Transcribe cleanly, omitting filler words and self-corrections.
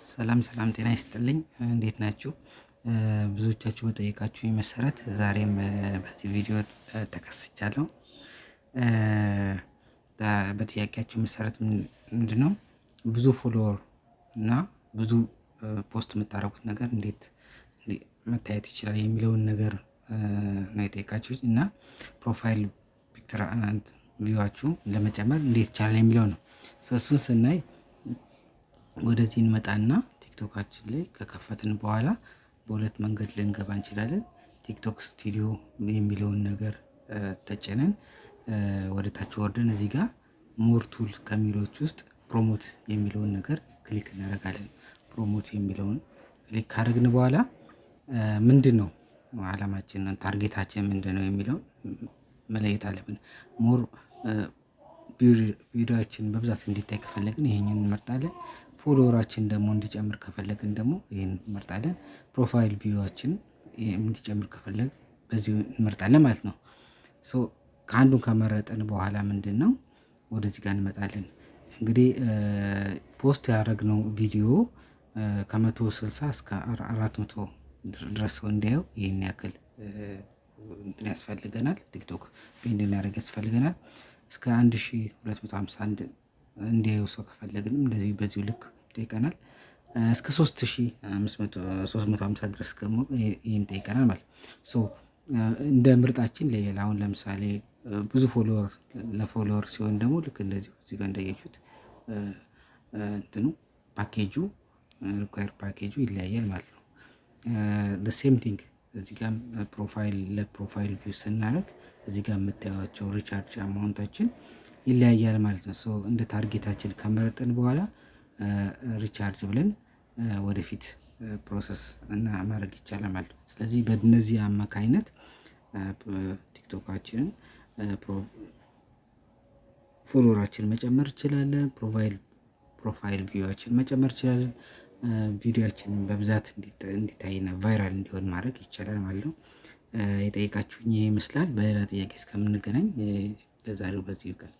ሰላም ጤና ይስጥልኝ እንዴት ናችሁ? ብዙዎቻችሁ በጠየቃችሁኝ መሰረት ዛሬም በዚህ ቪዲዮ ተከስቻለሁ። በጥያቄያችሁ መሰረት ምንድነው ብዙ ፎሎወር እና ብዙ ፖስት የምታደርጉት ነገር እንዴት መታየት ይችላል የሚለውን ነገር ነው የጠየቃችሁኝ እና ፕሮፋይል ፒክቸር ቪዋችሁ ለመጨመር እንዴት ይቻላል የሚለው ነው። እሱን ስናይ ወደዚህ እንመጣና ቲክቶካችን ላይ ከከፈትን በኋላ በሁለት መንገድ ልንገባ እንችላለን። ቲክቶክ ስቱዲዮ የሚለውን ነገር ተጭነን ወደ ታች ወርደን እዚህ ጋር ሞር ቱል ከሚሎች ውስጥ ፕሮሞት የሚለውን ነገር ክሊክ እናደርጋለን። ፕሮሞት የሚለውን ክሊክ ካደረግን በኋላ ምንድነው አላማችን ታርጌታችን ምንድነው የሚለውን መለየት አለብን። ሞር ቪዲዮአችን በብዛት እንዲታይ ከፈለግን ይሄንን እንመርጣለን። ፎሎወራችን ደግሞ እንዲጨምር ከፈለግን ደግሞ ይሄንን እንመርጣለን። ፕሮፋይል ቪዋችን እንዲጨምር ከፈለግን በዚህ እንመርጣለን ማለት ነው። ሶ ከአንዱን ከመረጥን በኋላ ምንድነው ወደዚህ ጋር እንመጣለን። እንግዲህ ፖስት ያደረግነው ቪዲዮ ከ160 እስከ 400 ድረስ ሰው እንዲያየው ይሄን ያክል እንትን ያስፈልገናል። ቲክቶክ ፔንድ እንዲያደርግ ያስፈልገናል። እስከ 1251 እንዲያዩ ሰው ከፈለግንም እንደዚህ በዚሁ ልክ ይጠይቀናል። እስከ 3550 ድረስ ደግሞ ይሄን ይጠይቀናል ማለት ሶ እንደ ምርጣችን ሌላ አሁን ለምሳሌ ብዙ ፎሎወር ለፎሎወር ሲሆን ደግሞ ልክ እንደዚህ እዚህ ጋር እንዳያችሁት እንትኑ ፓኬጁ ሪኳየር ፓኬጁ ይለያያል ማለት ነው። the same thing እዚህ ጋር ለፕሮፋይል ቪው ስናደርግ እዚህ ጋር የምታዩቸው ሪቻርጅ አማውንታችን ይለያያል ማለት ነው። ሶ እንደ ታርጌታችን ከመረጥን በኋላ ሪቻርጅ ብለን ወደፊት ፕሮሰስ እና ማድረግ ይቻላል ማለት ነው። ስለዚህ በእነዚህ አማካይነት ቲክቶካችንን ፎሎወራችንን መጨመር እንችላለን። ፕሮፋይል ቪዋችን መጨመር እንችላለን። ቪዲዮአችንን በብዛት እንዲታይና ቫይራል እንዲሆን ማድረግ ይቻላል ማለት ነው። የጠየቃችሁኝ ይሄ ይመስላል። በሌላ ጥያቄ እስከምንገናኝ ለዛሬው በዚህ ይበቃል።